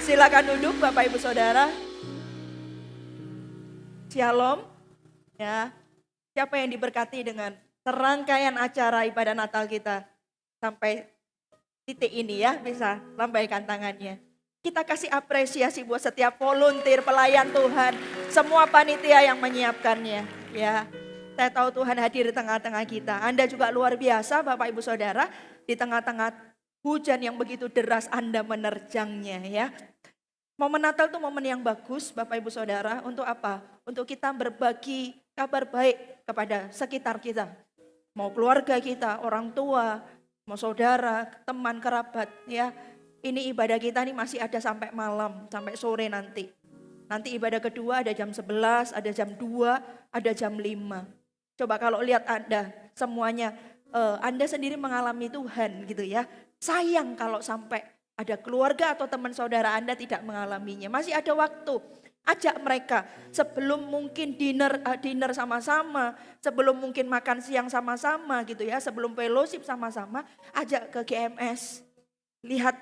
Silakan duduk Bapak Ibu Saudara. Shalom. Ya. Siapa yang diberkati dengan serangkaian acara ibadah Natal kita sampai titik ini ya, bisa lambaikan tangannya. Kita kasih apresiasi buat setiap volunteer pelayan Tuhan, semua panitia yang menyiapkannya ya. Saya tahu Tuhan hadir di tengah-tengah kita. Anda juga luar biasa Bapak Ibu Saudara, di tengah-tengah hujan yang begitu deras Anda menerjangnya ya. Momen Natal itu momen yang bagus Bapak Ibu Saudara, untuk apa? Untuk kita berbagi kabar baik kepada sekitar kita. Mau keluarga kita, orang tua, mau saudara, teman, kerabat ya. Ini ibadah kita nih masih ada sampai malam, sampai sore nanti. Nanti ibadah kedua ada jam 11, ada jam 2, ada jam 5. Coba kalau lihat Anda semuanya, Anda sendiri mengalami Tuhan gitu ya. Sayang kalau sampai ada keluarga atau teman saudara Anda tidak mengalaminya. Masih ada waktu. Ajak mereka sebelum mungkin dinner sama-sama, sebelum mungkin makan siang sama-sama gitu ya, sebelum fellowship sama-sama, ajak ke GMS. Lihat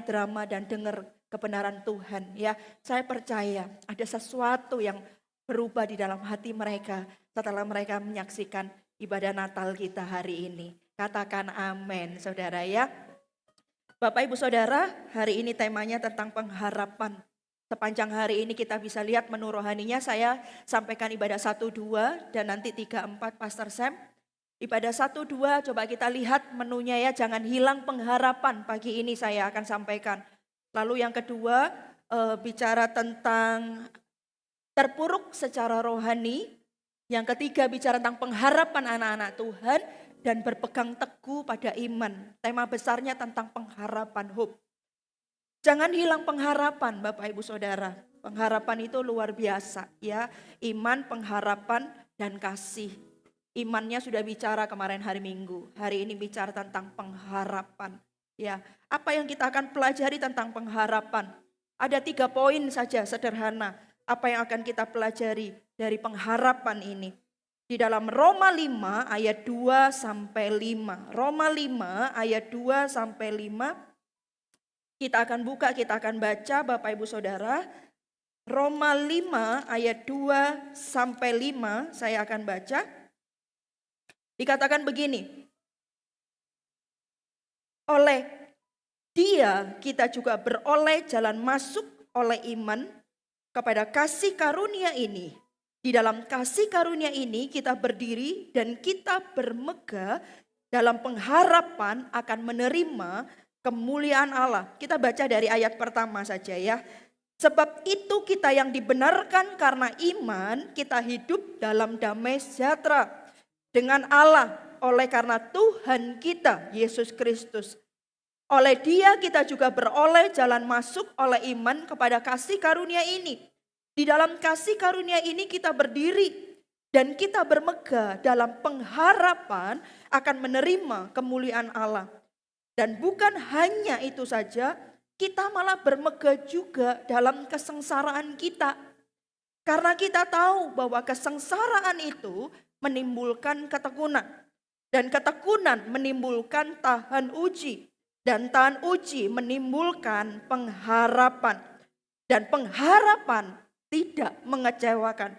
drama dan dengar kebenaran Tuhan ya. Saya percaya ada sesuatu yang berubah di dalam hati mereka setelah mereka menyaksikan ibadah Natal kita hari ini. Katakan amin saudara ya. Bapak Ibu Saudara, hari ini temanya tentang pengharapan. Sepanjang hari ini kita bisa lihat menu rohaninya, saya sampaikan ibadah 1-2 dan nanti 3-4 Pastor Sam. Ibadah 1-2 coba kita lihat menunya ya, jangan hilang pengharapan, pagi ini saya akan sampaikan. Lalu yang kedua bicara tentang terpuruk secara rohani. Yang ketiga bicara tentang pengharapan anak-anak Tuhan dan berpegang teguh pada iman. Tema besarnya tentang pengharapan, hope. Jangan hilang pengharapan Bapak Ibu Saudara. Pengharapan itu luar biasa ya. Iman, pengharapan, dan kasih. Imannya sudah bicara kemarin hari Minggu. Hari ini bicara tentang pengharapan. Ya, apa yang kita akan pelajari tentang pengharapan? Ada 3 poin saja sederhana. Apa yang akan kita pelajari dari pengharapan ini? Di dalam Roma 5 ayat 2-5. Roma 5 ayat 2-5. Kita akan buka, kita akan baca Bapak Ibu Saudara. Roma 5 ayat 2-5 saya akan baca. Dikatakan begini. Oleh Dia kita juga beroleh jalan masuk oleh iman kepada kasih karunia ini. Di dalam kasih karunia ini kita berdiri dan kita bermegah dalam pengharapan akan menerima kemuliaan Allah. Kita baca dari ayat pertama saja ya. Sebab itu kita yang dibenarkan karena iman, kita hidup dalam damai sejahtera dengan Allah oleh karena Tuhan kita Yesus Kristus. Oleh Dia kita juga beroleh jalan masuk oleh iman kepada kasih karunia ini. Di dalam kasih karunia ini kita berdiri dan kita bermegah dalam pengharapan akan menerima kemuliaan Allah. Dan bukan hanya itu saja, kita malah bermegah juga dalam kesengsaraan kita. Karena kita tahu bahwa kesengsaraan itu menimbulkan ketekunan. Dan ketekunan menimbulkan tahan uji. Dan tahan uji menimbulkan pengharapan. Dan pengharapan tidak mengecewakan.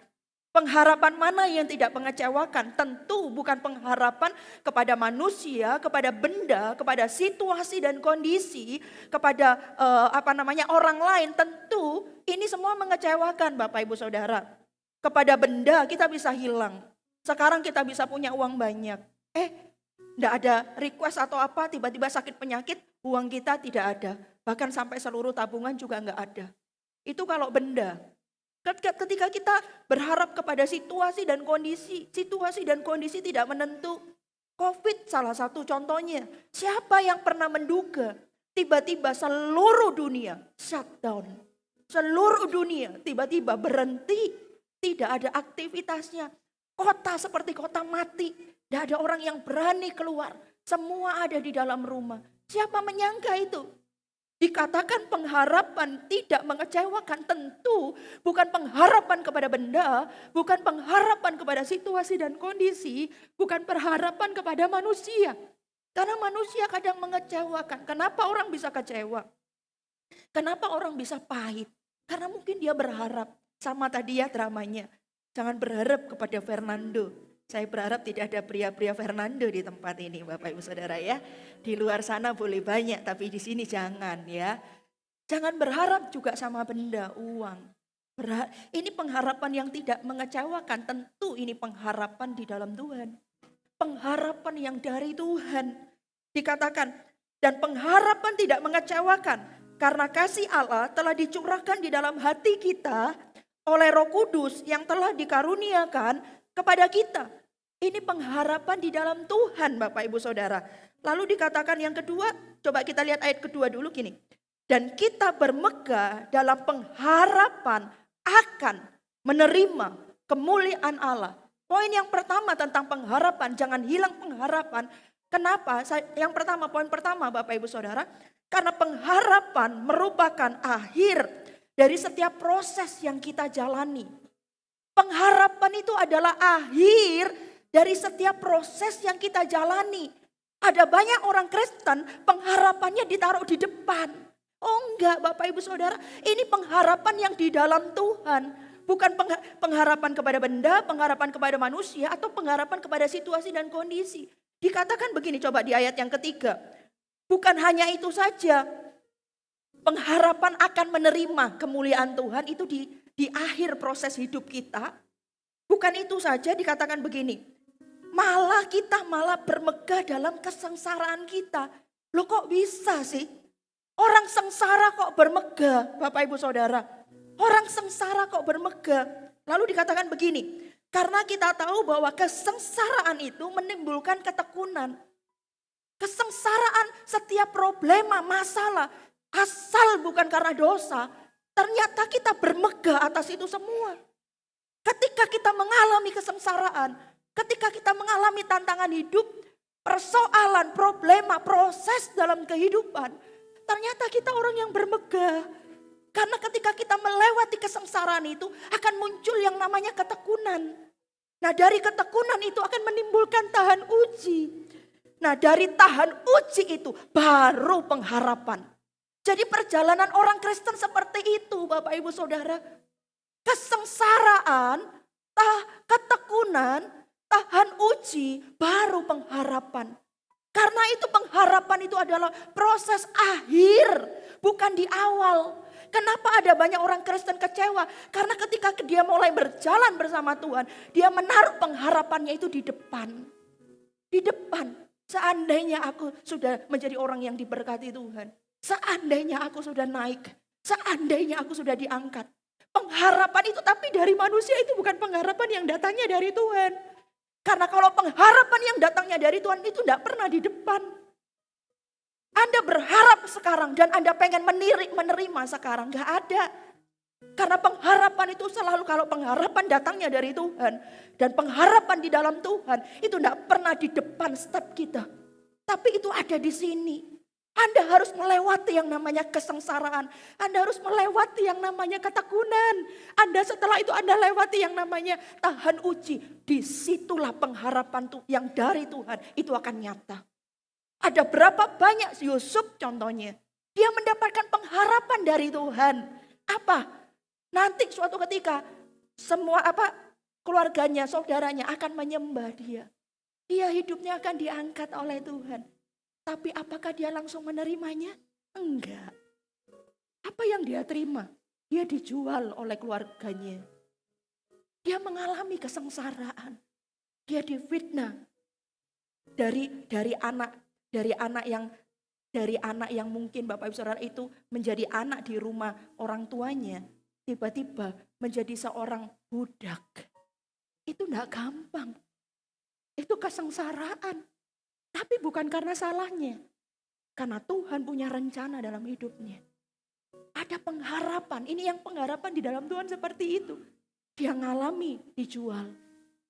Pengharapan mana yang tidak mengecewakan? Tentu bukan pengharapan kepada manusia, kepada benda, kepada situasi dan kondisi, kepada orang lain. Tentu ini semua mengecewakan Bapak Ibu Saudara. Kepada benda kita bisa hilang. Sekarang kita bisa punya uang banyak. Enggak ada request atau apa, tiba-tiba sakit penyakit, uang kita tidak ada. Bahkan sampai seluruh tabungan juga enggak ada. Itu kalau benda. Ketika kita berharap kepada situasi dan kondisi tidak menentu. COVID salah satu contohnya. Siapa yang pernah menduga tiba-tiba seluruh dunia shutdown. Seluruh dunia tiba-tiba berhenti. Tidak ada aktivitasnya. Kota seperti kota mati. Tidak ada orang yang berani keluar. Semua ada di dalam rumah. Siapa menyangka itu? Dikatakan pengharapan tidak mengecewakan, tentu bukan pengharapan kepada benda, bukan pengharapan kepada situasi dan kondisi, bukan pengharapan kepada manusia. Karena manusia kadang mengecewakan. Kenapa orang bisa kecewa? Kenapa orang bisa pahit? Karena mungkin dia berharap, sama tadi ya dramanya. Jangan berharap kepada Fernando. Saya berharap tidak ada pria-pria Fernando di tempat ini Bapak Ibu Saudara ya. Di luar sana boleh banyak tapi di sini jangan ya. Jangan berharap juga sama benda, uang. Ini pengharapan yang tidak mengecewakan, tentu ini pengharapan di dalam Tuhan. Pengharapan yang dari Tuhan. Dikatakan, dan pengharapan tidak mengecewakan. Karena kasih Allah telah dicurahkan di dalam hati kita oleh Roh Kudus yang telah dikaruniakan kepada kita. Ini pengharapan di dalam Tuhan Bapak Ibu Saudara. Lalu dikatakan yang kedua, coba kita lihat ayat kedua dulu gini. Dan kita bermegah dalam pengharapan akan menerima kemuliaan Allah. Poin yang pertama tentang pengharapan, jangan hilang pengharapan. Kenapa? Yang pertama, poin pertama Bapak Ibu Saudara. Karena pengharapan merupakan akhir dari setiap proses yang kita jalani. Pengharapan itu adalah akhir dari setiap proses yang kita jalani. Ada banyak orang Kristen pengharapannya ditaruh di depan. Oh enggak Bapak Ibu Saudara, ini pengharapan yang di dalam Tuhan. Bukan pengharapan kepada benda, pengharapan kepada manusia, atau pengharapan kepada situasi dan kondisi. Dikatakan begini, coba di ayat yang ketiga. Bukan hanya itu saja, pengharapan akan menerima kemuliaan Tuhan itu di akhir proses hidup kita. Bukan itu saja, dikatakan begini. Malah kita bermegah dalam kesengsaraan kita. Loh kok bisa sih? Orang sengsara kok bermegah, Bapak Ibu Saudara. Orang sengsara kok bermegah. Lalu dikatakan begini, karena kita tahu bahwa kesengsaraan itu menimbulkan ketekunan. Kesengsaraan setiap problema, masalah, asal bukan karena dosa, ternyata kita bermegah atas itu semua. Ketika kita mengalami kesengsaraan, ketika kita mengalami tantangan hidup, persoalan, problema, proses dalam kehidupan, ternyata kita orang yang bermegah. Karena ketika kita melewati kesengsaraan itu akan muncul yang namanya ketekunan. Nah dari ketekunan itu akan menimbulkan tahan uji. Nah dari tahan uji itu baru pengharapan. Jadi perjalanan orang Kristen seperti itu Bapak Ibu Saudara. Kesengsaraan, ketekunan, tahan uji, baru pengharapan. Karena itu pengharapan itu adalah proses akhir, bukan di awal. Kenapa ada banyak orang Kristen kecewa? Karena ketika dia mulai berjalan bersama Tuhan, dia menaruh pengharapannya itu di depan. Di depan. Seandainya aku sudah menjadi orang yang diberkati Tuhan. Seandainya aku sudah naik. Seandainya aku sudah diangkat. Pengharapan itu tapi dari manusia itu bukan pengharapan yang datangnya dari Tuhan. Karena kalau pengharapan yang datangnya dari Tuhan itu tidak pernah di depan. Anda berharap sekarang dan Anda pengen menerima sekarang. Gak ada. Karena pengharapan itu selalu kalau pengharapan datangnya dari Tuhan. Dan pengharapan di dalam Tuhan itu tidak pernah di depan step kita. Tapi itu ada di sini. Anda harus melewati yang namanya kesengsaraan. Anda harus melewati yang namanya ketekunan. Setelah itu Anda lewati yang namanya tahan uji. Disitulah pengharapan yang dari Tuhan itu akan nyata. Ada berapa banyak Yusuf contohnya. Dia mendapatkan pengharapan dari Tuhan. Apa? Nanti suatu ketika semua keluarganya, saudaranya akan menyembah dia. Dia hidupnya akan diangkat oleh Tuhan. Tapi apakah dia langsung menerimanya? Enggak. Apa yang dia terima? Dia dijual oleh keluarganya. Dia mengalami kesengsaraan. Dia difitnah dari anak yang mungkin Bapak Ibu Saudara itu menjadi anak di rumah orang tuanya. Tiba-tiba menjadi seorang budak. Itu enggak gampang. Itu kesengsaraan. Tapi bukan karena salahnya. Karena Tuhan punya rencana dalam hidupnya. Ada pengharapan. Ini yang pengharapan di dalam Tuhan seperti itu. Dia ngalami dijual.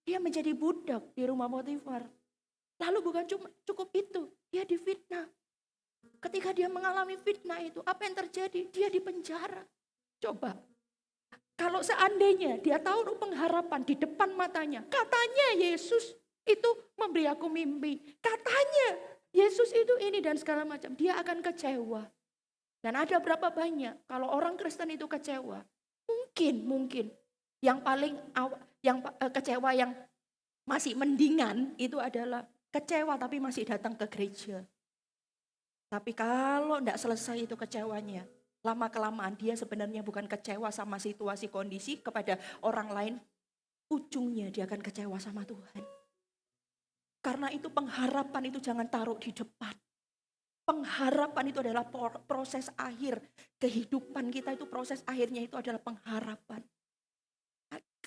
Dia menjadi budak di rumah Potifar. Lalu bukan cuma cukup itu. Dia difitnah. Ketika dia mengalami fitnah itu, apa yang terjadi? Dia dipenjara. Coba. Kalau seandainya dia tahu pengharapan di depan matanya. Katanya Yesus itu memberi aku mimpi. Katanya Yesus itu ini dan segala macam. Dia akan kecewa. Dan ada berapa banyak kalau orang Kristen itu kecewa? Mungkin yang paling kecewa yang masih mendingan itu adalah kecewa tapi masih datang ke gereja. Tapi kalau tidak selesai itu kecewanya, lama-kelamaan dia sebenarnya bukan kecewa sama situasi kondisi kepada orang lain, ujungnya dia akan kecewa sama Tuhan. Karena itu pengharapan itu jangan taruh di depan. Pengharapan itu adalah proses akhir. Kehidupan kita itu proses akhirnya itu adalah pengharapan.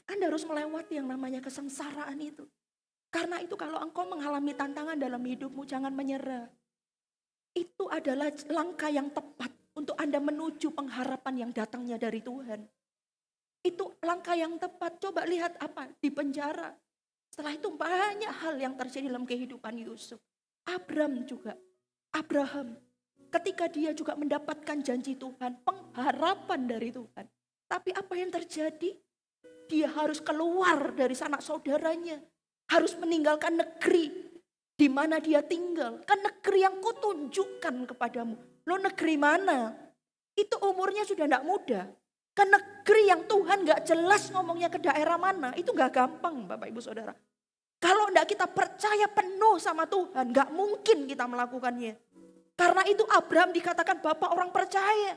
Anda harus melewati yang namanya kesengsaraan itu. Karena itu kalau engkau mengalami tantangan dalam hidupmu, jangan menyerah. Itu adalah langkah yang tepat untuk Anda menuju pengharapan yang datangnya dari Tuhan. Itu langkah yang tepat. Coba lihat apa di penjara. Setelah itu banyak hal yang terjadi dalam kehidupan Yusuf. Abraham, ketika dia juga mendapatkan janji Tuhan, pengharapan dari Tuhan. Tapi apa yang terjadi? Dia harus keluar dari sanak saudaranya. Harus meninggalkan negeri di mana dia tinggal. Kan negeri yang kutunjukkan kepadamu. Lo negeri mana? Itu umurnya sudah tidak muda. Ke negeri yang Tuhan gak jelas ngomongnya ke daerah mana. Itu gak gampang Bapak Ibu Saudara. Kalau tidak kita percaya penuh sama Tuhan, gak mungkin kita melakukannya. Karena itu Abraham dikatakan bapak orang percaya.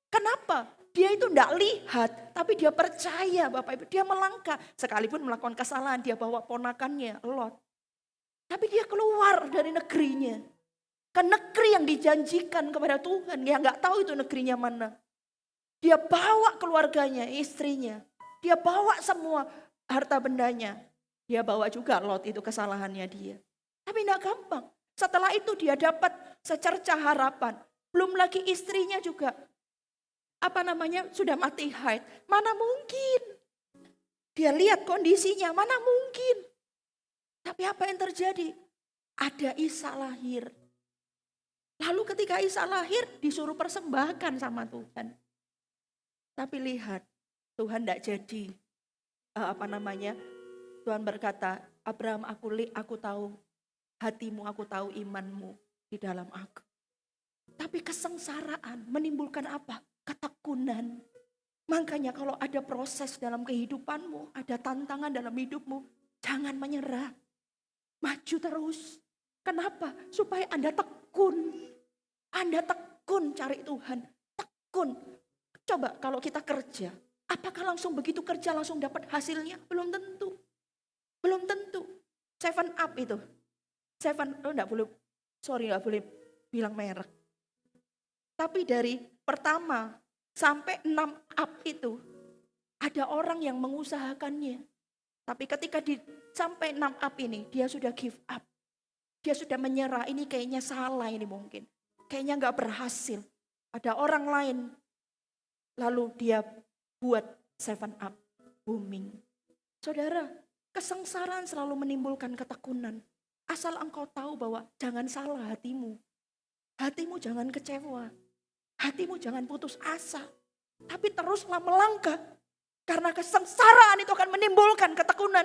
Kenapa? Dia itu tidak lihat, tapi dia percaya Bapak Ibu. Dia melangkah, sekalipun melakukan kesalahan, dia bawa ponakannya, Lot. Tapi dia keluar dari negerinya. Ke negeri yang dijanjikan kepada Tuhan, yang gak tahu itu negerinya mana. Dia bawa keluarganya, istrinya. Dia bawa semua harta bendanya. Dia bawa juga Lot, itu kesalahannya dia. Tapi tidak gampang. Setelah itu dia dapat secercah harapan. Belum lagi istrinya juga sudah mati haid. Mana mungkin. Dia lihat kondisinya, mana mungkin. Tapi apa yang terjadi? Ada Isa lahir. Lalu ketika Isa lahir disuruh persembahkan sama Tuhan. Tapi lihat, Tuhan tidak jadi. Tuhan berkata, Abraham aku tahu hatimu, aku tahu imanmu di dalam aku. Tapi kesengsaraan menimbulkan apa? Ketekunan. Makanya kalau ada proses dalam kehidupanmu, ada tantangan dalam hidupmu, jangan menyerah. Maju terus. Kenapa? Supaya Anda tekun. Anda tekun cari Tuhan. Tekun. Coba kalau kita kerja, apakah langsung begitu kerja langsung dapat hasilnya? Belum tentu. Belum tentu. 7 Up itu. Enggak boleh bilang merek. Tapi dari pertama sampai 6 up itu ada orang yang mengusahakannya. Tapi ketika sampai 6 up ini dia sudah give up. Dia sudah menyerah, ini kayaknya salah ini mungkin. Kayaknya enggak berhasil. Ada orang lain. Lalu dia buat 7 up booming. Saudara, kesengsaraan selalu menimbulkan ketekunan. Asal engkau tahu bahwa jangan salah hatimu. Hatimu jangan kecewa. Hatimu jangan putus asa. Tapi teruslah melangkah. Karena kesengsaraan itu akan menimbulkan ketekunan.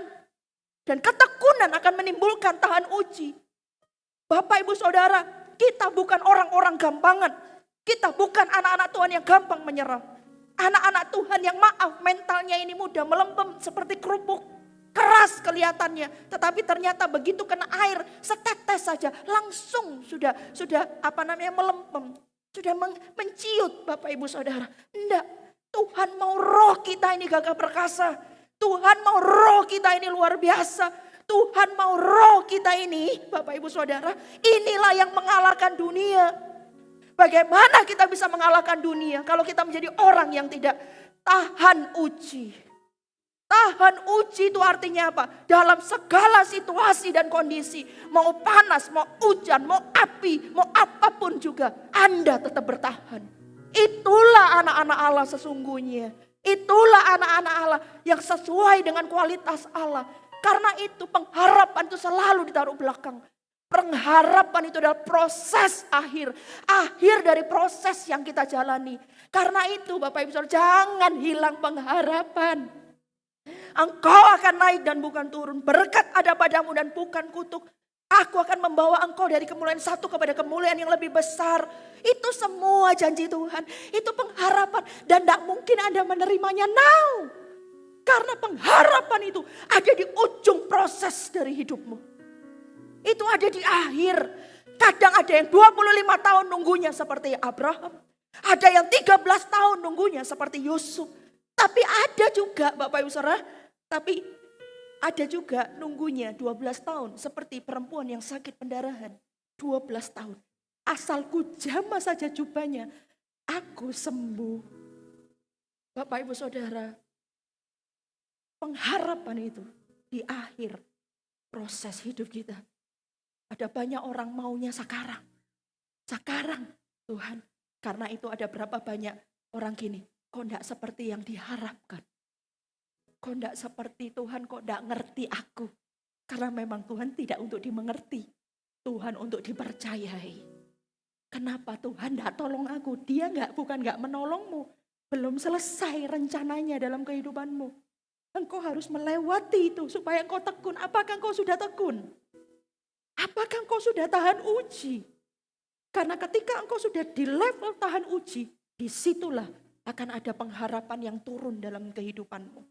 Dan ketekunan akan menimbulkan tahan uji. Bapak Ibu Saudara, kita bukan orang-orang gampangan. Kita bukan anak-anak Tuhan yang gampang menyerah. Anak-anak Tuhan yang maaf mentalnya ini mudah melempem seperti kerupuk. Keras kelihatannya, tetapi ternyata begitu kena air setetes saja langsung sudah melempem, sudah menciut Bapak Ibu Saudara. Enggak, Tuhan mau roh kita ini gagah perkasa. Tuhan mau roh kita ini luar biasa. Tuhan mau roh kita ini Bapak Ibu Saudara, inilah yang mengalahkan dunia. Bagaimana kita bisa mengalahkan dunia kalau kita menjadi orang yang tidak tahan uji? Tahan uji itu artinya apa? Dalam segala situasi dan kondisi. Mau panas, mau hujan, mau api, mau apapun juga. Anda tetap bertahan. Itulah anak-anak Allah sesungguhnya. Itulah anak-anak Allah yang sesuai dengan kualitas Allah. Karena itu pengharapan itu selalu ditaruh belakang. Pengharapan itu adalah proses akhir. Akhir dari proses yang kita jalani. Karena itu Bapak Ibu Saudara, jangan hilang pengharapan. Engkau akan naik dan bukan turun. Berkat ada padamu dan bukan kutuk. Aku akan membawa engkau dari kemuliaan satu kepada kemuliaan yang lebih besar. Itu semua janji Tuhan. Itu pengharapan. Dan tidak mungkin Anda menerimanya now. Karena pengharapan itu ada di ujung proses dari hidupmu. Itu ada di akhir. Kadang ada yang 25 tahun nunggunya seperti Abraham. Ada yang 13 tahun nunggunya seperti Yusuf. Tapi ada juga Bapak Ibu Saudara. Tapi ada juga nunggunya 12 tahun seperti perempuan yang sakit pendarahan. 12 tahun. Asalku jamah saja jubahnya, aku sembuh. Bapak Ibu Saudara, pengharapan itu di akhir proses hidup kita. Ada banyak orang maunya sekarang. Sekarang Tuhan. Karena itu ada berapa banyak orang gini. Kok enggak seperti yang diharapkan. Kok enggak seperti Tuhan, kok enggak ngerti aku. Karena memang Tuhan tidak untuk dimengerti. Tuhan untuk dipercayai. Kenapa Tuhan enggak tolong aku? Dia bukan enggak menolongmu. Belum selesai rencananya dalam kehidupanmu. Engkau harus melewati itu supaya engkau tekun. Apakah engkau sudah tekun? Apakah engkau sudah tahan uji? Karena ketika engkau sudah di level tahan uji, disitulah akan ada pengharapan yang turun dalam kehidupanmu.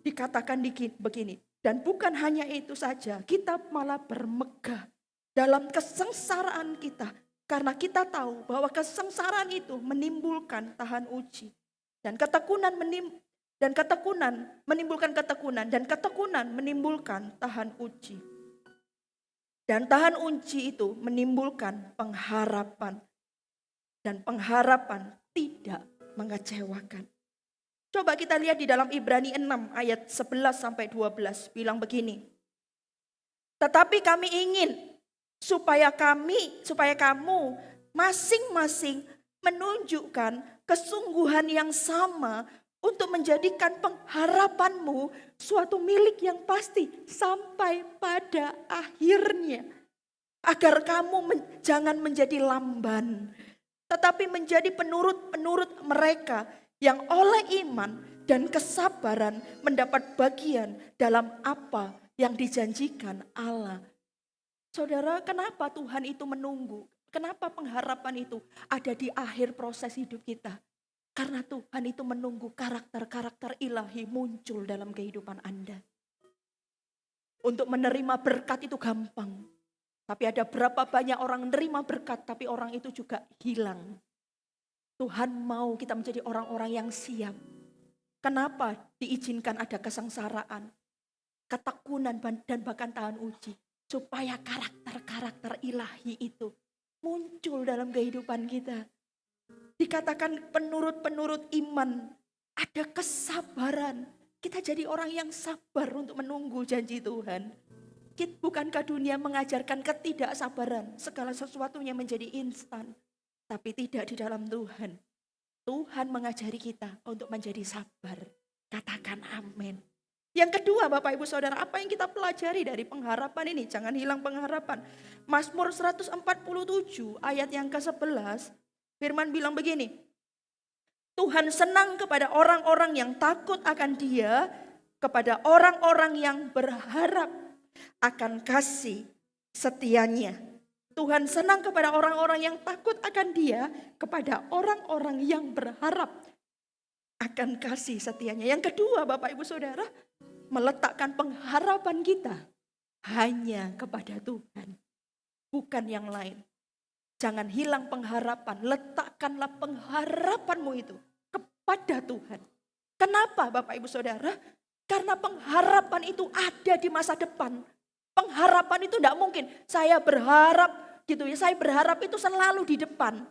Dikatakan begini, dan bukan hanya itu saja, kita malah bermegah dalam kesengsaraan kita. Karena kita tahu bahwa kesengsaraan itu menimbulkan tahan uji. Dan ketekunan menimbulkan ketekunan. Dan ketekunan menimbulkan tahan uji. Dan tahan uji itu menimbulkan pengharapan. Dan pengharapan tidak mengecewakan. Coba kita lihat di dalam Ibrani 6 ayat 11 sampai 12 bilang begini. Tetapi kami ingin supaya kamu masing-masing menunjukkan kesungguhan yang sama untuk menjadikan pengharapanmu suatu milik yang pasti sampai pada akhirnya. Agar kamu jangan menjadi lamban, tetapi menjadi penurut-penurut mereka yang oleh iman dan kesabaran mendapat bagian dalam apa yang dijanjikan Allah. Saudara, kenapa Tuhan itu menunggu? Kenapa pengharapan itu ada di akhir proses hidup kita? Karena Tuhan itu menunggu karakter-karakter ilahi muncul dalam kehidupan Anda. Untuk menerima berkat itu gampang. Tapi ada berapa banyak orang menerima berkat tapi orang itu juga hilang. Tuhan mau kita menjadi orang-orang yang siap. Kenapa diizinkan ada kesengsaraan, ketekunan dan bahkan tahan uji. Supaya karakter-karakter ilahi itu muncul dalam kehidupan kita. Dikatakan penurut-penurut iman, ada kesabaran. Kita jadi orang yang sabar untuk menunggu janji Tuhan. Bukankah dunia mengajarkan ketidaksabaran, segala sesuatunya menjadi instan. Tapi tidak di dalam Tuhan. Tuhan mengajari kita untuk menjadi sabar. Katakan amin. Yang kedua Bapak Ibu Saudara, apa yang kita pelajari dari pengharapan ini? Jangan hilang pengharapan. Mazmur 147 ayat yang ke-11. Firman bilang begini. Tuhan senang kepada orang-orang yang takut akan Dia. Kepada orang-orang yang berharap akan kasih setianya. Tuhan senang kepada orang-orang yang takut akan Dia, kepada orang-orang yang berharap akan kasih setianya. Yang kedua Bapak Ibu Saudara, meletakkan pengharapan kita hanya kepada Tuhan, bukan yang lain. Jangan hilang pengharapan, letakkanlah pengharapanmu itu kepada Tuhan. Kenapa Bapak Ibu Saudara? Karena pengharapan itu ada di masa depan. Pengharapan itu tidak mungkin. Saya berharap gitu ya. Saya berharap itu selalu di depan.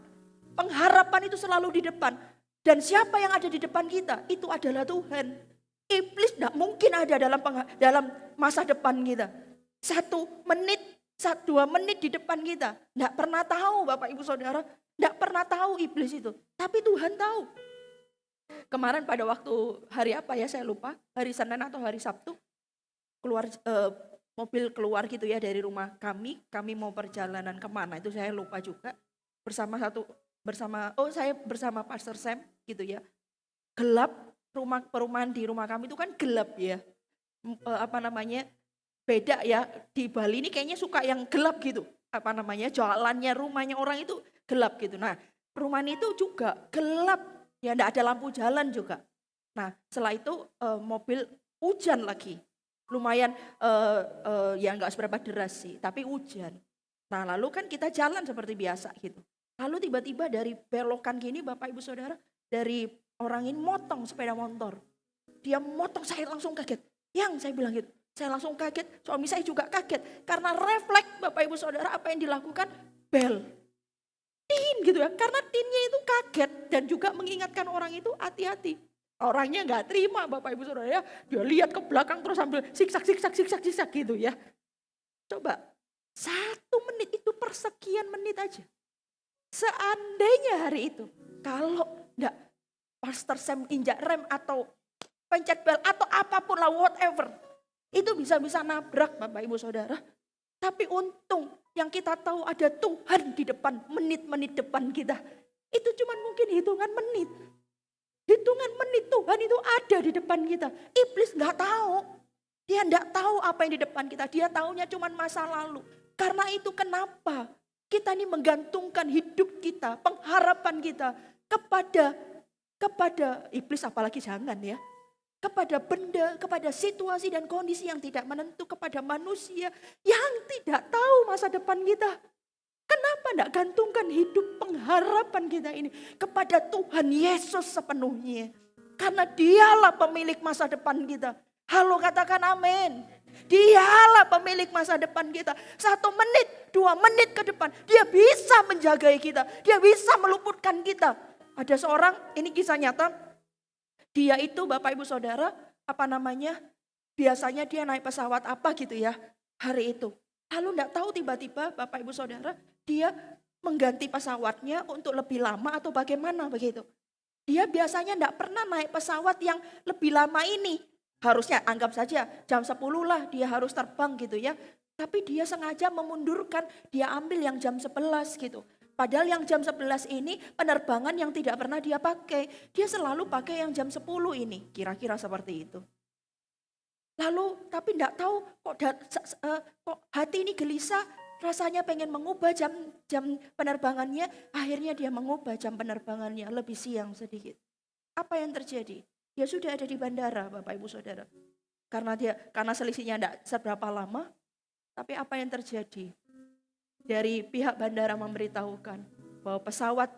Pengharapan itu selalu di depan. Dan siapa yang ada di depan kita? Itu adalah Tuhan. Iblis tidak mungkin ada dalam masa depan kita. 1 menit, 2 menit di depan kita. Tidak pernah tahu Bapak Ibu Saudara. Tidak pernah tahu iblis itu. Tapi Tuhan tahu. Kemarin pada waktu hari apa ya saya lupa. Hari Senin atau hari Sabtu. Mobil keluar gitu ya dari rumah kami. Kami mau perjalanan kemana itu saya lupa juga. Saya bersama Pastor Sam gitu ya. Gelap, perumahan di rumah kami itu kan gelap ya. beda ya, di Bali ini kayaknya suka yang gelap gitu. Apa namanya, jalannya, rumahnya orang itu gelap gitu. Nah, perumahan itu juga gelap, ya enggak ada lampu jalan juga. Nah, setelah itu mobil hujan lagi. Lumayan ya enggak seberapa deras sih, tapi hujan. Nah, lalu kan kita jalan seperti biasa gitu. Lalu tiba-tiba dari belokan gini Bapak Ibu Saudara, dari orang ini motong sepeda motor. Dia motong, saya langsung kaget. Yang saya bilang gitu, saya langsung kaget, suami saya juga kaget. Karena refleks Bapak Ibu Saudara apa yang dilakukan, bel. Tin gitu ya, karena tinnya itu kaget dan juga mengingatkan orang itu hati-hati. Orangnya nggak terima Bapak Ibu Saudara ya, dia lihat ke belakang terus sambil siksak gitu ya. Coba, 1 menit itu persekian menit aja. Seandainya hari itu, kalau enggak Pastor Sam injak rem atau pencet bel atau apapun lah whatever. Itu bisa-bisa nabrak Bapak Ibu Saudara. Tapi untung yang kita tahu ada Tuhan di depan, menit-menit depan kita. Itu cuma mungkin hitungan menit. Hitungan menit Tuhan itu ada di depan kita. Iblis nggak tahu. Dia nggak tahu apa yang di depan kita. Dia taunya cuma masa lalu. Karena itu kenapa kita ini menggantungkan hidup kita, pengharapan kita kepada iblis, apalagi jangan ya. Kepada benda, kepada situasi dan kondisi yang tidak menentu, kepada manusia yang tidak tahu masa depan kita. Kenapa tidak gantungkan hidup pengharapan kita ini kepada Tuhan Yesus sepenuhnya. Karena dialah pemilik masa depan kita. Halo, katakan amin. Dialah pemilik masa depan kita. 1 menit, 2 menit ke depan. Dia bisa menjagai kita. Dia bisa meluputkan kita. Ada seorang, ini kisah nyata. Dia itu Bapak Ibu Saudara, biasanya dia naik pesawat apa gitu ya hari itu. Lalu enggak tahu tiba-tiba Bapak Ibu Saudara, dia mengganti pesawatnya untuk lebih lama atau bagaimana begitu. Dia biasanya enggak pernah naik pesawat yang lebih lama ini. Harusnya anggap saja jam 10 lah dia harus terbang gitu ya. Tapi dia sengaja memundurkan, dia ambil yang jam 11 gitu. Padahal yang jam 11 ini penerbangan yang tidak pernah dia pakai. Dia selalu pakai yang jam 10 ini. Kira-kira seperti itu. Lalu tapi enggak tahu kok hati ini gelisah. Rasanya pengen mengubah jam penerbangannya. Akhirnya dia mengubah jam penerbangannya lebih siang sedikit. Apa yang terjadi? Dia sudah ada di bandara Bapak Ibu Saudara. Karena selisihnya enggak seberapa lama. Tapi apa yang terjadi? Dari pihak bandara memberitahukan bahwa pesawat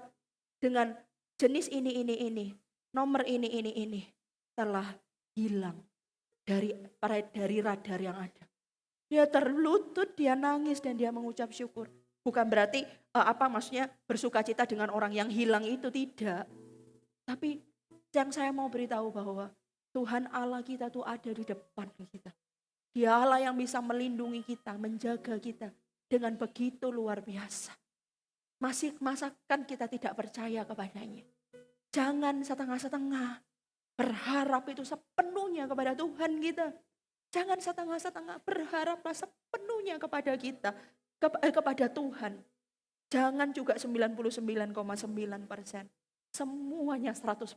dengan jenis ini, nomor ini telah hilang dari radar yang ada. Dia terlutut, dia nangis dan dia mengucap syukur. Bukan berarti maksudnya bersukacita dengan orang yang hilang itu, tidak. Tapi yang saya mau beritahu bahwa Tuhan Allah kita tuh ada di depan kita. Dia Allah yang bisa melindungi kita, menjaga kita. Dengan begitu luar biasa. Masakan kita tidak percaya kepadanya. Jangan setengah-setengah. Berharap itu sepenuhnya kepada Tuhan kita. Jangan setengah-setengah, berharaplah sepenuhnya kepada kita. Kepada Tuhan. Jangan juga 99,9%. Semuanya 100%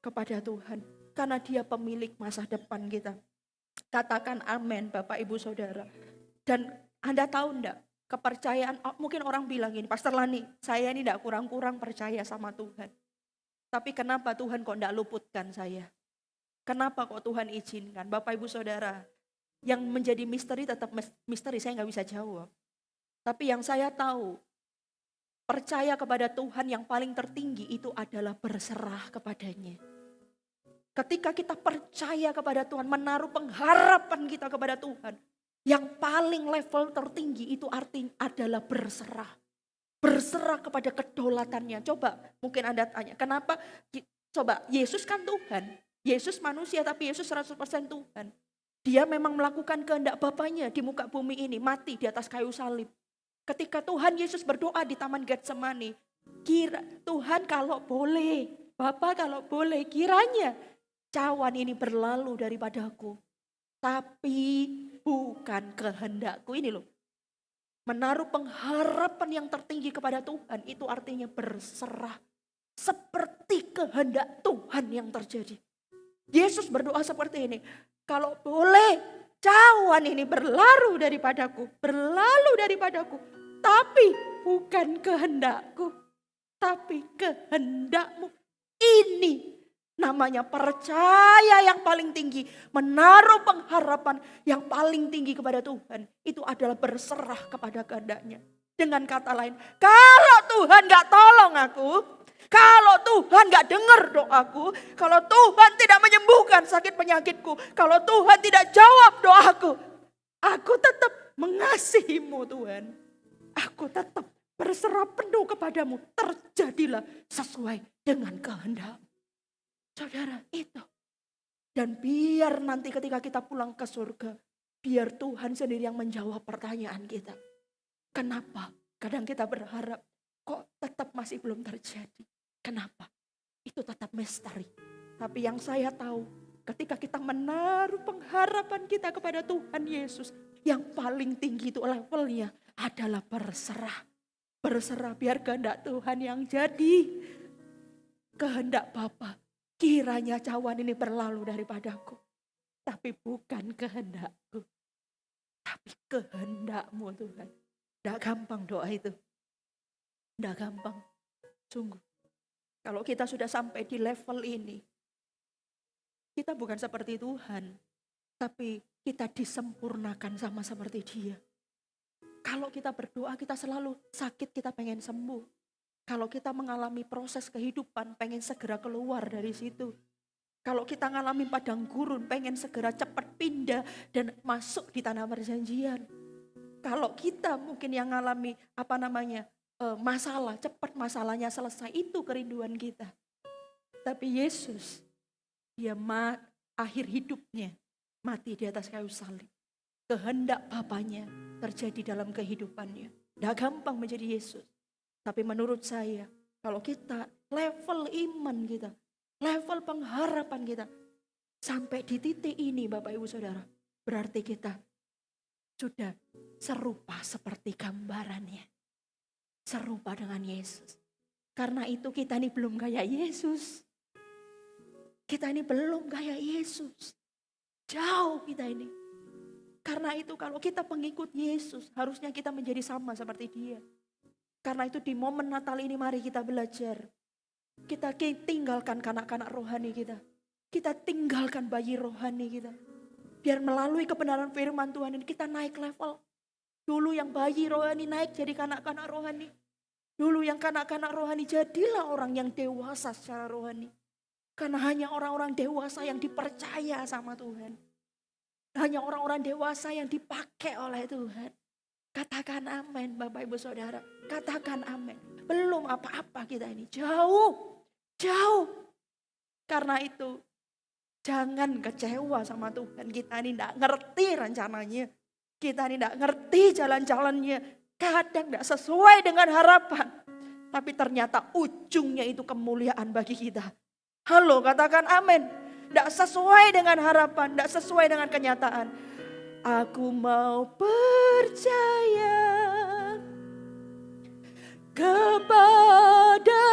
kepada Tuhan. Karena Dia pemilik masa depan kita. Katakan amin Bapak Ibu Saudara. Dan Anda tahu enggak, kepercayaan, mungkin orang bilang gini, Pastor Lani, saya ini enggak kurang-kurang percaya sama Tuhan. Tapi kenapa Tuhan kok enggak luputkan saya? Kenapa kok Tuhan izinkan? Bapak Ibu Saudara, yang menjadi misteri tetap misteri, saya enggak bisa jawab. Tapi yang saya tahu, percaya kepada Tuhan yang paling tertinggi itu adalah berserah kepadanya. Ketika kita percaya kepada Tuhan, menaruh pengharapan kita kepada Tuhan, yang paling level tertinggi itu artinya adalah berserah. Berserah kepada kedaulatannya. Coba mungkin Anda tanya, kenapa? Coba, Yesus kan Tuhan. Yesus manusia tapi Yesus 100% Tuhan. Dia memang melakukan kehendak Bapaknya di muka bumi ini, mati di atas kayu salib. Ketika Tuhan Yesus berdoa di Taman Getsemani, Tuhan kalau boleh, Bapa kalau boleh, kiranya cawan ini berlalu daripadaku. Tapi bukan kehendakku, ini loh. Menaruh pengharapan yang tertinggi kepada Tuhan itu artinya berserah. Seperti kehendak Tuhan yang terjadi. Yesus berdoa seperti ini. Kalau boleh cawan ini berlalu daripadaku, tapi bukan kehendakku, tapi kehendakmu. Ini namanya percaya yang paling tinggi, menaruh pengharapan yang paling tinggi kepada Tuhan. Itu adalah berserah kepada kehendaknya. Dengan kata lain, kalau Tuhan gak tolong aku, kalau Tuhan gak dengar doaku, kalau Tuhan tidak menyembuhkan sakit penyakitku, kalau Tuhan tidak jawab doaku, aku tetap mengasihimu Tuhan. Aku tetap berserah penuh kepadamu. Terjadilah sesuai dengan kehendak. Saudara, itu. Dan biar nanti ketika kita pulang ke surga, biar Tuhan sendiri yang menjawab pertanyaan kita. Kenapa? Kadang kita berharap, kok tetap masih belum terjadi. Kenapa? Itu tetap misteri. Tapi yang saya tahu, ketika kita menaruh pengharapan kita kepada Tuhan Yesus, yang paling tinggi itu levelnya adalah berserah. Berserah biar kehendak Tuhan yang jadi. Kehendak Bapa. Kiranya cawan ini berlalu daripadaku. Tapi bukan kehendakku. Tapi kehendakmu Tuhan. Tidak gampang doa itu. Tidak gampang. Sungguh. Kalau kita sudah sampai di level ini. Kita bukan seperti Tuhan. Tapi kita disempurnakan sama seperti Dia. Kalau kita berdoa kita selalu sakit, kita pengen sembuh. Kalau kita mengalami proses kehidupan, pengen segera keluar dari situ. Kalau kita mengalami padang gurun, pengen segera cepat pindah dan masuk di tanah perjanjian. Kalau kita mungkin yang mengalami masalah, cepat masalahnya selesai, itu kerinduan kita. Tapi Yesus, Dia akhir hidupnya mati di atas kayu salib. Kehendak Bapanya terjadi dalam kehidupannya. Tidak gampang menjadi Yesus. Tapi menurut saya, kalau kita level iman kita, level pengharapan kita, sampai di titik ini Bapak Ibu Saudara, berarti kita sudah serupa seperti gambarannya. Serupa dengan Yesus. Karena itu kita ini belum kayak Yesus. Kita ini belum kayak Yesus. Jauh kita ini. Karena itu kalau kita pengikut Yesus, harusnya kita menjadi sama seperti Dia. Karena itu di momen Natal ini mari kita belajar. Kita tinggalkan kanak-kanak rohani kita. Kita tinggalkan bayi rohani kita. Biar melalui kebenaran firman Tuhan ini kita naik level. Dulu yang bayi rohani naik jadi kanak-kanak rohani. Dulu yang kanak-kanak rohani jadilah orang yang dewasa secara rohani. Karena hanya orang-orang dewasa yang dipercaya sama Tuhan. Hanya orang-orang dewasa yang dipakai oleh Tuhan. Katakan amin Bapak Ibu Saudara. Katakan amin. Belum apa-apa kita ini. Jauh. Jauh. Karena itu jangan kecewa sama Tuhan. Kita ini tidak ngerti rencananya. Kita ini tidak ngerti jalan-jalannya. Kadang tidak sesuai dengan harapan. Tapi ternyata ujungnya itu kemuliaan bagi kita. Halo, katakan amin. Tidak sesuai dengan harapan. Tidak sesuai dengan kenyataan. Aku mau percaya kepada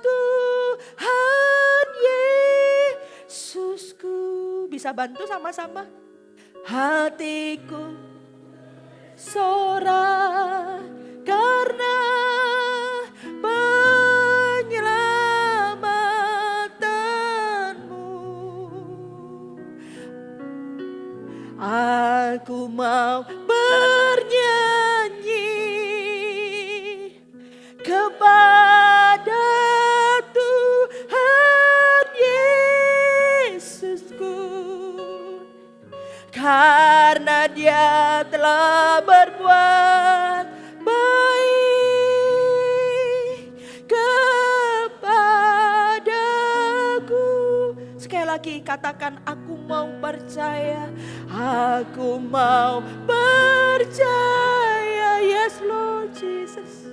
Tuhan Yesusku. Bisa bantu sama-sama? Hatiku sorak karena penyelamatanmu. Aku mau bernyanyi kepada Tuhan Yesusku. Karena Dia telah berbuat baik kepadaku. Sekali lagi katakan, aku mau percaya. Aku mau percaya. Yes Lord Jesus.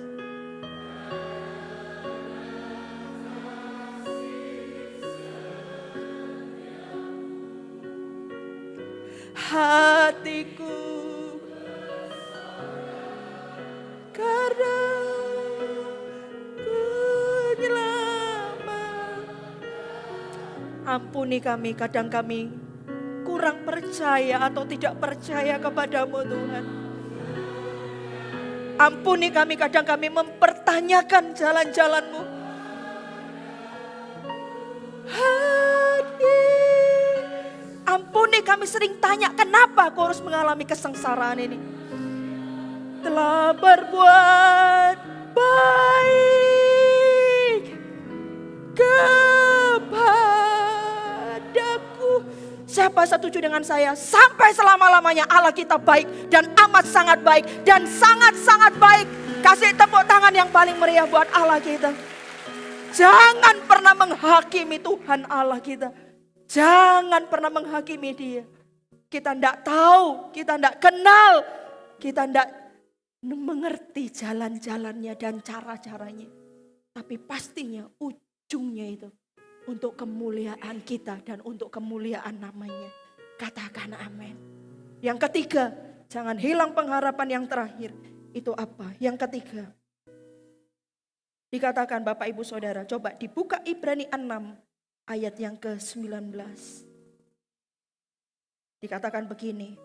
Hatiku karena penyelamat. Ampuni kami, kadang kami kurang percaya atau tidak percaya kepadamu Tuhan. Ampuni kami, kadang kami mempertanyakan jalan-jalan-Mu. Ampuni kami sering tanya, kenapa aku harus mengalami kesengsaraan ini. Telah berbuat baik kepadaku. Siapa setuju dengan saya? Sampai selama-lamanya Allah kita baik dan amat sangat baik dan sangat-sangat baik. Kasih tepuk tangan yang paling meriah buat Allah kita. Jangan pernah menghakimi Tuhan Allah kita. Jangan pernah menghakimi Dia. Kita tidak tahu, kita tidak kenal, kita tidak mengerti jalan-jalannya dan cara-caranya. Tapi pastinya ujungnya itu untuk kemuliaan kita dan untuk kemuliaan namanya. Katakan amin. Yang ketiga, jangan hilang pengharapan. Yang terakhir, itu apa? Yang ketiga, dikatakan Bapak Ibu Saudara, coba dibuka Ibrani 6 ayat yang ke-19. Dikatakan begini,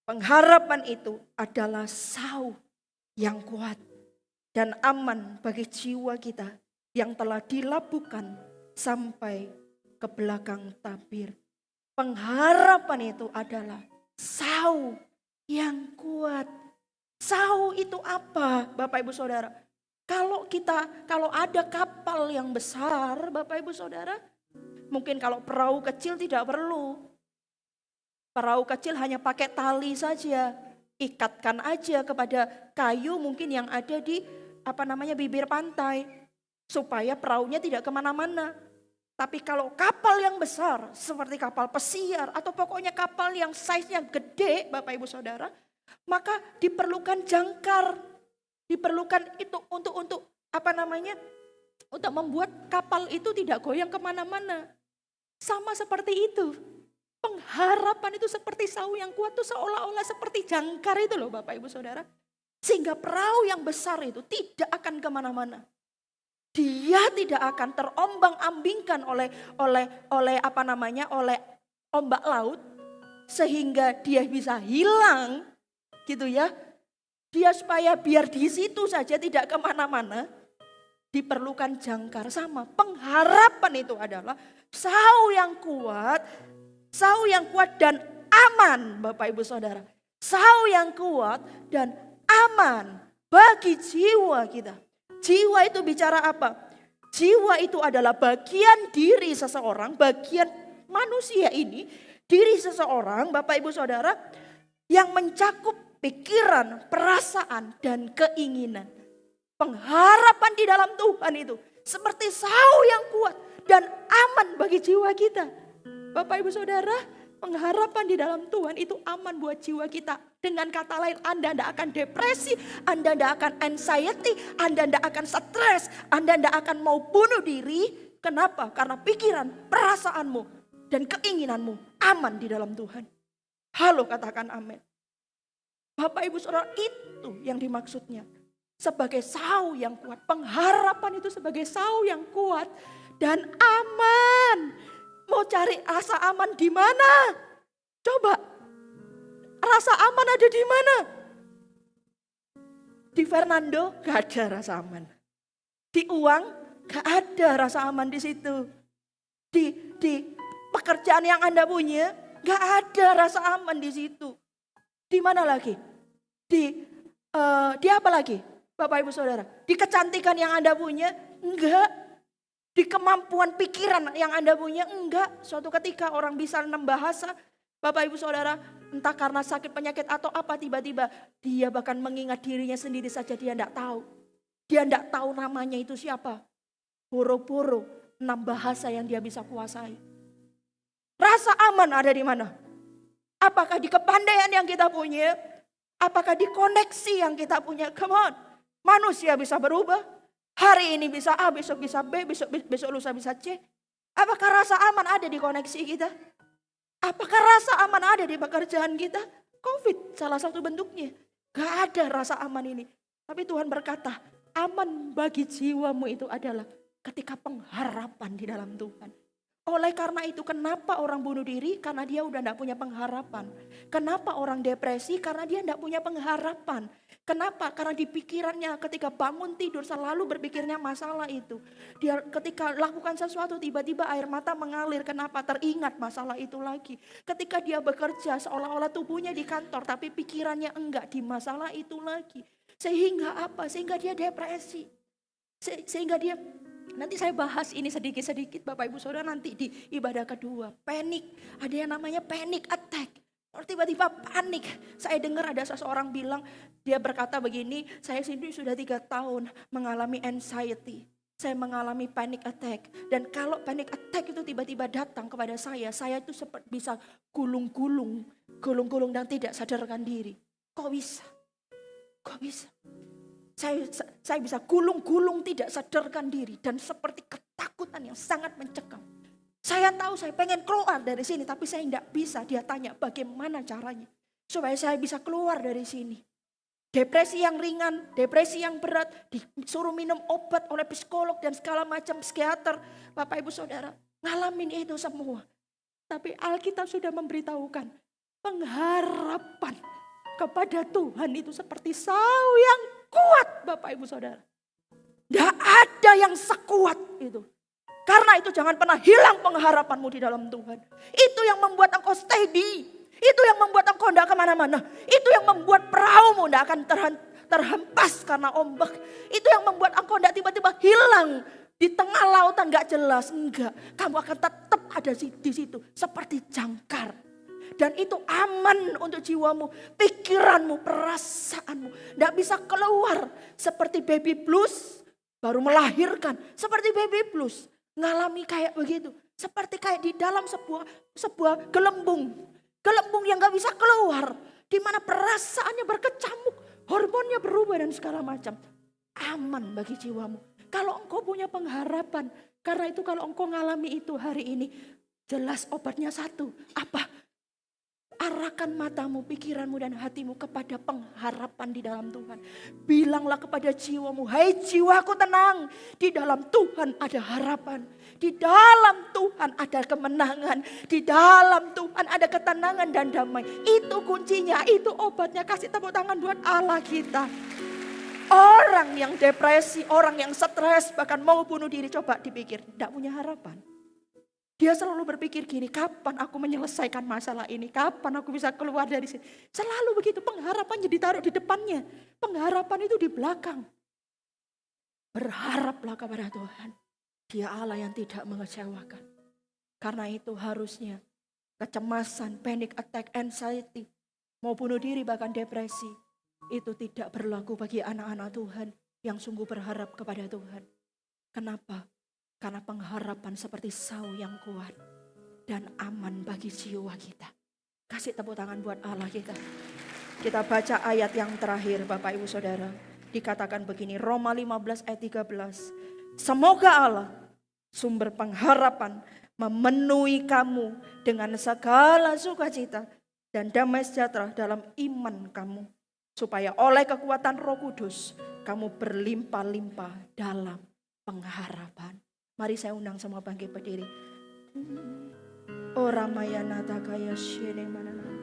pengharapan itu adalah sau yang kuat dan aman bagi jiwa kita yang telah dilabuhkan sampai ke belakang tabir. Pengharapan itu adalah sau yang kuat. Sau itu apa, Bapak Ibu Saudara? Kalau ada kapal yang besar, Bapak Ibu Saudara, mungkin kalau perahu kecil tidak perlu. Perahu kecil hanya pakai tali saja, ikatkan aja kepada kayu mungkin yang ada di bibir pantai, supaya perahunya tidak kemana-mana. Tapi kalau kapal yang besar seperti kapal pesiar atau pokoknya kapal yang size-nya gede, Bapak Ibu Saudara, maka diperlukan jangkar, diperlukan itu untuk membuat kapal itu tidak goyang kemana-mana. Sama seperti itu, pengharapan itu seperti sau yang kuat itu seolah-olah seperti jangkar itu loh Bapak Ibu Saudara, sehingga perahu yang besar itu tidak akan kemana-mana. Dia tidak akan terombang-ambingkan oleh ombak laut sehingga dia bisa hilang gitu ya. Dia supaya biar di situ saja tidak kemana-mana, diperlukan jangkar. Sama pengharapan itu adalah sau yang kuat dan aman Bapak Ibu Saudara. Sau yang kuat dan aman bagi jiwa kita. Jiwa itu bicara apa? Jiwa itu adalah bagian diri seseorang, bagian manusia ini, diri seseorang, Bapak Ibu Saudara, yang mencakup pikiran, perasaan, dan keinginan. Pengharapan di dalam Tuhan itu seperti sau yang kuat dan aman bagi jiwa kita. Bapak Ibu Saudara, pengharapan di dalam Tuhan itu aman buat jiwa kita. Dengan kata lain, Anda tidak akan depresi, Anda tidak akan anxiety, Anda tidak akan stres, Anda tidak akan mau bunuh diri. Kenapa? Karena pikiran, perasaanmu, dan keinginanmu aman di dalam Tuhan. Halo, katakan amin. Bapak Ibu Saudara, itu yang dimaksudnya. Sebagai sau yang kuat. Pengharapan itu sebagai sau yang kuat dan aman. Mau cari rasa aman di mana? Coba. Rasa aman ada di mana? Di Fernando gak ada rasa aman. Di uang gak ada rasa aman di situ. Di pekerjaan yang Anda punya gak ada rasa aman di situ. Di mana lagi? Di apa lagi? Bapak Ibu Saudara, di kecantikan yang Anda punya? Enggak. Di kemampuan pikiran yang Anda punya? Enggak. Suatu ketika orang bisa 6 bahasa, Bapak Ibu Saudara, entah karena sakit penyakit atau apa, tiba-tiba dia bahkan mengingat dirinya sendiri saja dia tidak tahu. Dia tidak tahu namanya itu siapa. Boro-boro 6 bahasa yang dia bisa kuasai. Rasa aman ada di mana? Apakah di kepandaian yang kita punya? Apakah di koneksi yang kita punya? Come on. Manusia bisa berubah. Hari ini bisa A, besok bisa B, besok lusa bisa C. Apakah rasa aman ada di koneksi kita? Apakah rasa aman ada di pekerjaan kita? COVID salah satu bentuknya. Gak ada rasa aman ini. Tapi Tuhan berkata, aman bagi jiwamu itu adalah ketika pengharapan di dalam Tuhan. Oleh karena itu, kenapa orang bunuh diri? Karena dia udah enggak punya pengharapan. Kenapa orang depresi? Karena dia enggak punya pengharapan. Kenapa? Karena di pikirannya ketika bangun tidur selalu berpikirnya masalah itu. Dia ketika lakukan sesuatu tiba-tiba air mata mengalir. Kenapa? Teringat masalah itu lagi. Ketika dia bekerja seolah-olah tubuhnya di kantor tapi pikirannya enggak di masalah itu lagi. Sehingga apa? Sehingga dia depresi. Sehingga dia, nanti saya bahas ini sedikit-sedikit Bapak Ibu Saudara nanti di ibadah kedua. Panik, ada yang namanya panic attack. Tiba-tiba panik. Saya dengar ada seseorang bilang, dia berkata begini, saya sendiri sudah 3 tahun mengalami anxiety. Saya mengalami panic attack. Dan kalau panic attack itu tiba-tiba datang kepada saya itu seperti bisa gulung-gulung dan tidak sadarkan diri. Kok bisa? Kok bisa? Saya bisa gulung-gulung tidak sadarkan diri dan seperti ketakutan yang sangat mencekam. Saya tahu saya pengen keluar dari sini tapi saya tidak bisa. Dia tanya bagaimana caranya supaya saya bisa keluar dari sini. Depresi yang ringan, depresi yang berat, disuruh minum obat oleh psikolog dan segala macam psikiater. Bapak Ibu Saudara ngalamin itu semua. Tapi Alkitab sudah memberitahukan pengharapan kepada Tuhan itu seperti saw yang kuat Bapak Ibu Saudara. Tidak ada yang sekuat itu. Karena itu jangan pernah hilang pengharapanmu di dalam Tuhan. Itu yang membuat engkau steady. Itu yang membuat engkau tidak kemana-mana. Itu yang membuat perahumu tidak akan terhempas karena ombak. Itu yang membuat engkau tidak tiba-tiba hilang di tengah lautan gak jelas. Enggak, kamu akan tetap ada di situ seperti jangkar. Dan itu aman untuk jiwamu, pikiranmu, perasaanmu. Tidak bisa keluar seperti baby blues baru melahirkan. Seperti baby blues ngalami kayak begitu. Seperti kayak di dalam sebuah gelembung. Gelembung yang gak bisa keluar. Di mana perasaannya berkecamuk, hormonnya berubah dan segala macam. Aman bagi jiwamu. Kalau engkau punya pengharapan. Karena itu kalau engkau ngalami itu hari ini. Jelas obatnya satu. Apa? Arahkan matamu, pikiranmu dan hatimu kepada pengharapan di dalam Tuhan. Bilanglah kepada jiwamu, hai jiwaku tenang. Di dalam Tuhan ada harapan. Di dalam Tuhan ada kemenangan. Di dalam Tuhan ada ketenangan dan damai. Itu kuncinya, itu obatnya. Kasih tepuk tangan buat Allah kita. Orang yang depresi, orang yang stres, bahkan mau bunuh diri, coba dipikir, tidak punya harapan. Dia selalu berpikir gini, kapan aku menyelesaikan masalah ini? Kapan aku bisa keluar dari sini? Selalu begitu, pengharapannya ditaruh di depannya. Pengharapan itu di belakang. Berharaplah kepada Tuhan. Dia Allah yang tidak mengecewakan. Karena itu harusnya kecemasan, panic attack, anxiety, mau bunuh diri bahkan depresi. Itu tidak berlaku bagi anak-anak Tuhan yang sungguh berharap kepada Tuhan. Kenapa? Karena pengharapan seperti saw yang kuat dan aman bagi jiwa kita. Kasih tepuk tangan buat Allah kita. Kita baca ayat yang terakhir Bapak Ibu Saudara. Dikatakan begini, Roma 15 ayat 13. Semoga Allah, sumber pengharapan, memenuhi kamu dengan segala sukacita dan damai sejahtera dalam iman kamu. Supaya oleh kekuatan Roh Kudus, kamu berlimpah-limpah dalam pengharapan. Mari saya undang semua bangkit berdiri. Oh Ramayana takaya shene manana.